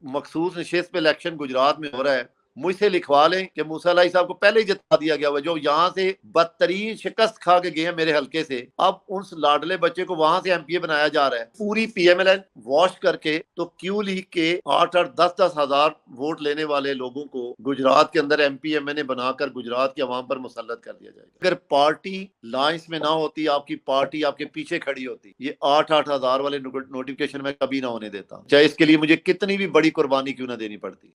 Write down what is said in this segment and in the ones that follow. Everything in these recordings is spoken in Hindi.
मखसूस नशिस्त पे इलेक्शन गुजरात में हो रहा है, मुझसे लिखवा लें कि मूसा अलाई साहब को पहले ही जिता दिया गया हुआ, जो यहाँ से बदतरीन शिकस्त खा के गए हैं मेरे हल्के से, अब उन लाडले बच्चे को वहां से एमपीए बनाया जा रहा है। पूरी पीएमएलएन वॉश करके तो क्यू लीग के 8-8, 10-10 हजार वोट लेने वाले लोगों को गुजरात के अंदर एमपीएमएनए बनाकर गुजरात की आवाम पर मुसल्लत कर दिया जाएगा। अगर पार्टी लाइंस में ना होती, आपकी पार्टी आपके पीछे खड़ी होती, ये 8-8 हजार वाले नोटिफिकेशन में कभी ना होने देता, चाहे इसके लिए मुझे कितनी भी बड़ी कुर्बानी क्यों ना देनी पड़ती।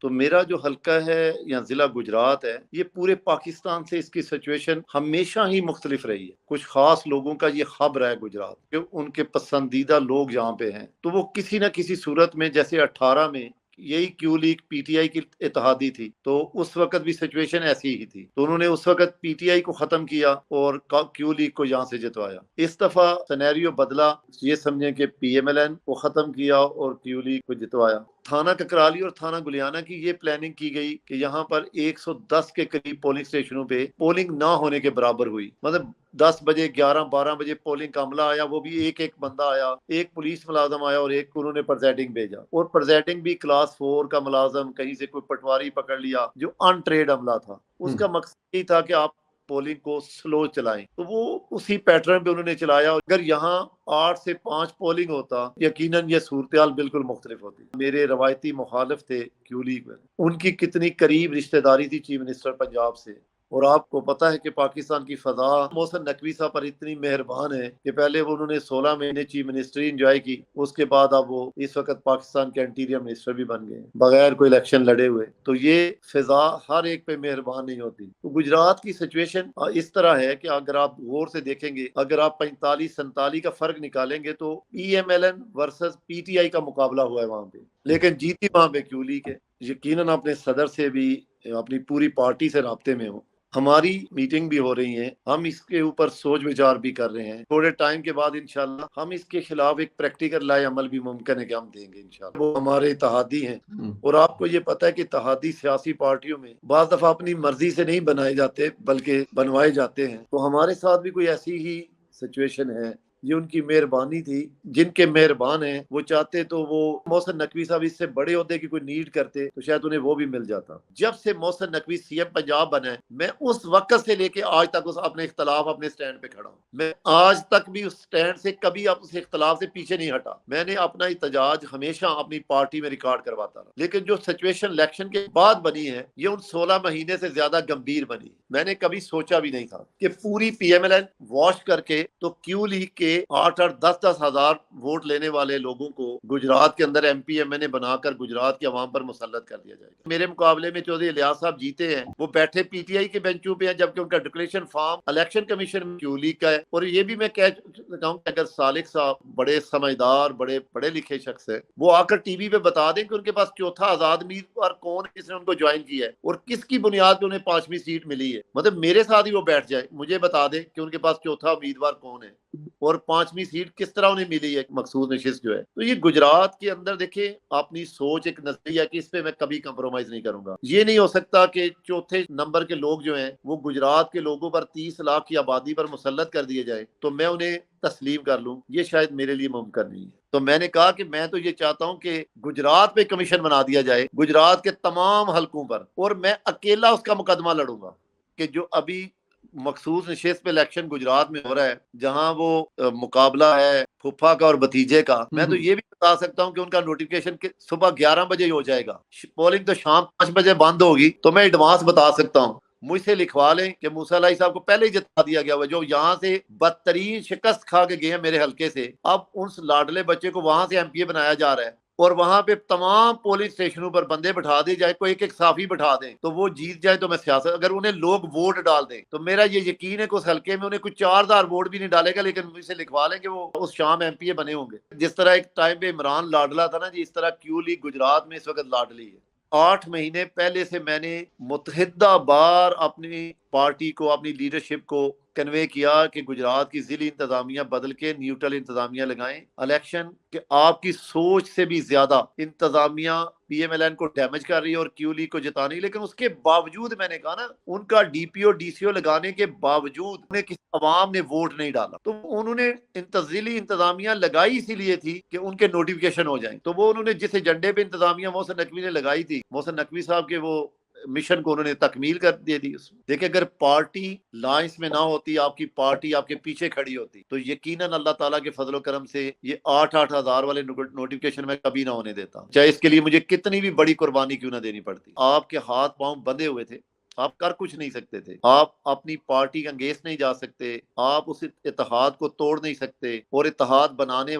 तो मेरा जो हल्का है या जिला गुजरात है, ये पूरे पाकिस्तान से इसकी सिचुएशन हमेशा ही मुख्तलिफ रही है। कुछ खास लोगों का ये खब रहा है गुजरात कि उनके पसंदीदा लोग यहाँ पे हैं, तो वो किसी न किसी सूरत में, जैसे 18 में यही क्यू लीग पीटीआई की इत्तेहादी थी, तो उस वक्त भी सिचुएशन ऐसी ही थी, तो उन्होंने उस वक्त पीटीआई को खत्म किया और क्यू लीग को यहाँ से जितवाया। इस दफा सिनेरियो बदला, ये समझें कि पीएमएलएन को खत्म किया और क्यू लीग को जितवाया। थाना ककराली और थाना गुलियाना की ये प्लानिंग की गई कि यहाँ पर 110 के करीब पोलिंग स्टेशनों पे पोलिंग ना होने के बराबर हुई, मतलब 10 बजे 11-12 बजे पोलिंग का अमला आया, वो भी एक एक बंदा आया, एक पुलिस मुलाजम आया और एक उन्होंने प्रेजेंटिंग भेजा, और प्रेजेंटिंग भी क्लास 4 का मुलाजम, कहीं से कोई पटवारी पकड़ लिया जो अनट्रेड अमला था। उसका मकसद ही था कि आप पोलिंग को स्लो चलाएं, तो वो उसी पैटर्न पे उन्होंने चलाया। अगर यहाँ 8 से 5 पोलिंग होता, यकीनन ये सूरत बिल्कुल मुख्तलिफ होती। मेरे रवायती मुखालिफ थे क्यू लीग में, उनकी कितनी करीब रिश्तेदारी थी चीफ मिनिस्टर पंजाब से, और आपको पता है कि पाकिस्तान की फजा मोहसिन नकवी साहब पर इतनी मेहरबान है कि पहले वो उन्होंने 16 महीने चीफ मिनिस्ट्री एंजॉय की, उसके बाद अब वो इस वक्त पाकिस्तान के इंटीरियर मिनिस्टर भी बन गए बगैर कोई इलेक्शन लड़े हुए। तो ये फिजा हर एक पे मेहरबान नहीं होती। तो गुजरात की सिचुएशन इस तरह है कि अगर आप गौर से देखेंगे, अगर आप 45-47 का फर्क निकालेंगे तो पीएमएलएन वर्सेस पीटीआई का मुकाबला हुआ है वहां पे, लेकिन जीती वहां पे क्यू लीग है। यकीनन अपने सदर से भी, अपनी पूरी पार्टी से राब्ते में हो, हमारी मीटिंग भी हो रही है, हम इसके ऊपर सोच विचार भी कर रहे हैं। थोड़े टाइम के बाद इंशाल्लाह हम इसके खिलाफ एक प्रैक्टिकल लाए अमल भी मुमकिन है कि हम देंगे इंशाल्लाह। वो हमारे इत्तेहादी हैं, और आपको ये पता है कि इत्तेहादी सियासी पार्टियों में बाज़ दफा अपनी मर्जी से नहीं बनाए जाते बल्कि बनवाए जाते हैं। तो हमारे साथ भी कोई ऐसी ही सिचुएशन है, ये उनकी मेहरबानी थी। जिनके मेहरबान हैं वो चाहते तो वो मोहसिन नकवी साहब इससे बड़े होते कि कोई नीड करते तो शायद उन्हें वो भी मिल जाता। जब से मोहसिन नकवी सीएम पंजाब बना है, मैं उस वक्त से लेके आज तक उस अपने इख्तलाफ अपने स्टैंड पे खड़ा हूँ। मैं आज तक भी उस स्टैंड से कभी उस इख्तलाफ से पीछे नहीं हटा। मैंने अपना इhtजाज हमेशा अपनी पार्टी में रिकॉर्ड करवाता रहा, लेकिन जो सिचुएशन इलेक्शन के बाद बनी है, ये उन 16 महीने से ज्यादा गंभीर बनी। मैंने कभी सोचा भी नहीं था कि पूरी पीएमएलएन वॉश करके तो क्यू लीग के 8-8, 10-10 हजार वोट लेने वाले लोगों को गुजरात के अंदर एमपीएमएनए बनाकर गुजरात की आवाम पर मुसल्लत कर दिया जाएगा। मेरे मुकाबले में चौधरी इलियास साहब जीते हैं, वो बैठे पीटीआई के बेंचों पे हैं, जबकि उनका डिक्लेरेशन फॉर्म इलेक्शन कमीशन में क्यू लीग का है। और ये भी मैं कह सकता हूँ, अगर सालिक साहब बड़े समझदार, बड़े पढ़े लिखे शख्स है, वो आकर टीवी पे बता दें कि उनके पास चौथा आजाद उम्मीदवार कौन है, किसने उनको ज्वाइन किया है और किसकी बुनियाद पर उन्हें 5वीं सीट मिली है। मतलब मेरे साथ ही वो बैठ जाए, मुझे बता दे कि उनके पास चौथा उम्मीदवार कौन है और 5वीं सीट किस तरह उन्हें मिली है, मकसूद नशिस्त जो है। तो ये गुजरात के अंदर देखे, अपनी सोच एक नजरिया कि इस पे मैं कभी कंप्रोमाइज नहीं करूंगा। ये नहीं हो सकता कि चौथे नंबर के लोग जो हैं वो गुजरात के लोगों पर 30 लाख की आबादी पर मुसल्लत कर दिए जाए तो मैं उन्हें तस्लीम कर लूं, ये शायद मेरे लिए मुमकिन नहीं है। तो मैंने कहा कि मैं तो ये चाहता हूं कि गुजरात पे कमीशन बना दिया जाए, गुजरात के तमाम हलकों पर, और मैं अकेला उसका मुकदमा लड़ूंगा कि जो अभी मखसूस नशिस्त पे इलेक्शन गुजरात में हो रहा है, जहां वो मुकाबला है फुफा का और भतीजे का, मैं तो ये भी बता सकता हूं कि उनका नोटिफिकेशन सुबह 11 बजे हो जाएगा, पोलिंग तो शाम 5 बजे बंद होगी। तो मैं एडवांस बता सकता हूँ, मुझसे लिखवा लें कि मूसा अलाई साहब को पहले ही जिता दिया गया हुआ, जो यहाँ से बदतरीन शिकस्त खा के गए हैं मेरे हल्के से, अब उन लाडले बच्चे को वहां से एमपीए बनाया जा रहा है और वहां पे तमाम पोलिंग स्टेशनों पर बंदे बैठा दिए जाए, कोई एक एक साफी बैठा दें तो वो जीत जाए। तो मैं सियासत, अगर उन्हें लोग वोट डाल दें तो मेरा ये यकीन है कि उस हल्के में उन्हें कुछ 4000 वोट भी नहीं डालेगा, लेकिन मुझसे लिखवा लें कि वो उस शाम एमपीए बने होंगे। जिस तरह एक टाइम पे इमरान लाडला था ना जी, इस तरह क्यू लीग गुजरात में इस वक्त लाडली है। 8 महीने पहले से मैंने मुतहिदा बार अपनी पार्टी को, अपनी लीडरशिप को कन्वे किया कि गुजरात की जिली इंतजामिया बदल के न्यूट्रल इंतजामिया लगाएं, इलेक्शन के आपकी सोच से भी ज्यादा इंतजामिया पीएमएलएन को डैमेज कर रही है और क्यू लीग को जिता रही है, लेकिन उसके बावजूद मैंने कहा ना, उनका डीपीओ डीसीओ लगाने के बावजूद उन्हें किसी अवाम ने वोट नहीं डाला। तो उन्होंने तंजीली इंतजामिया लगाई इसीलिए थी कि उनके नोटिफिकेशन हो जाए। तो वो उन्होंने जिस एजेंडे पे इंतजामिया मोहसिन नकवी ने लगाई थी, मोहसिन नकवी साहब के वो मिशन को उन्होंने तकमील कर दे दी उसमें। देखिए, अगर पार्टी लाइंस में ना होती, आपकी पार्टी आपके पीछे खड़ी होती, तो यकीनन अल्लाह ताला के फजलो करम से ये 8,000 वाले नोटिफिकेशन में कभी ना होने देता, चाहे इसके लिए मुझे कितनी भी बड़ी कुर्बानी क्यों ना देनी पड़ती। आपके हाथ पांव बंधे हुए थे, आप कर कुछ नहीं सकते थे, आप अपनी पार्टी के अंगेंस्ट नहीं जा सकते, आप उस इत्तेहाद को तोड़ नहीं सकते, और इत्तेहाद बनवाने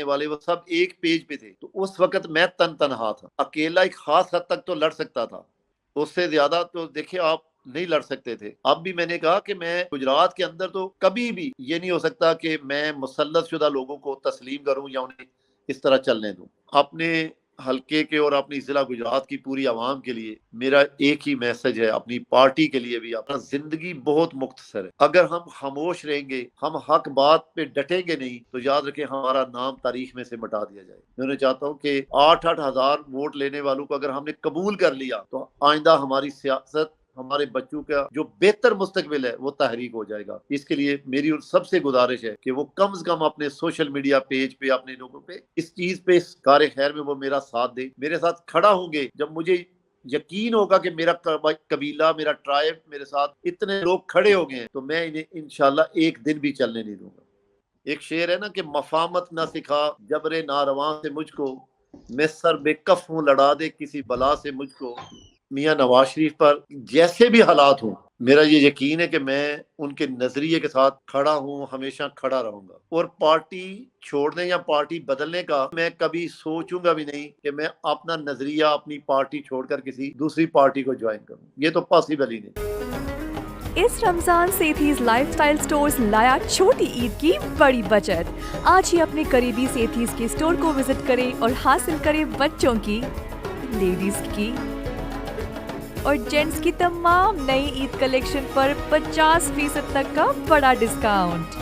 वाले वो सब एक पेज पे थे। तो उस वक्त मैं तनहा था, अकेला एक खास हद तक तो लड़ सकता था, उससे ज्यादा तो देखिए आप नहीं लड़ सकते थे। अब भी मैंने कहा कि मैं गुजरात के अंदर तो कभी भी ये नहीं हो सकता कि मैं मुसल्लत शुदा लोगों को तस्लीम करूं या उन्हें इस तरह चलने दूं। अपने हल्के के और अपनी जिला गुजरात की पूरी आवाम के लिए मेरा एक ही मैसेज है, अपनी पार्टी के लिए भी, अपना जिंदगी बहुत मुख्तसर है। अगर हम खामोश रहेंगे, हम हक बात पे डटेंगे नहीं, तो याद रखें हमारा नाम तारीख में से मिटा दिया जाए। मैं चाहता हूँ कि 8,000 वोट लेने वालों को अगर हमने कबूल कर लिया, तो आइंदा हमारी सियासत, हमारे बच्चों का जो बेहतर मुस्तकबिल है वो तहरीक हो जाएगा। इसके लिए मेरी उन सबसे गुजारिश है कि वो कम से कम अपने सोशल मीडिया पेज पे, अपने लोगों पे इस चीज पे, इस कार्य खैर में वो मेरा साथ दे, मेरे साथ खड़ा होंगे। जब मुझे यकीन होगा कि मेरा कबीला, मेरा ट्राइब मेरे साथ इतने लोग खड़े हो गए हैं, तो मैं इन्हें इंशाल्लाह एक दिन भी चलने नहीं दूंगा। एक शेर है ना कि मफामत ना सिखा जबरे नारवां से मुझको, मैं सर बेकफ हूँ लड़ा दे किसी बला से मुझको। मियाँ नवाज शरीफ पर जैसे भी हालात हों, मेरा ये यकीन है कि मैं उनके नजरिए के साथ खड़ा हूँ, हमेशा खड़ा रहूंगा। और पार्टी छोड़ने या पार्टी बदलने का मैं कभी सोचूंगा भी नहीं कि मैं अपना नजरिया, अपनी पार्टी छोड़कर किसी दूसरी पार्टी को ज्वाइन करूं, ये तो पॉसिबल ही नहीं। इस रमजान सेठीज लाइफस्टाइल स्टोर्स लाया छोटी ईद की बड़ी बचत। आज ही अपने करीबी सेठीज के स्टोर को विजिट करें और हासिल करें बच्चों की, लेडीज की और जेंट्स की तमाम नई ईद कलेक्शन पर 50% तक का बड़ा डिस्काउंट।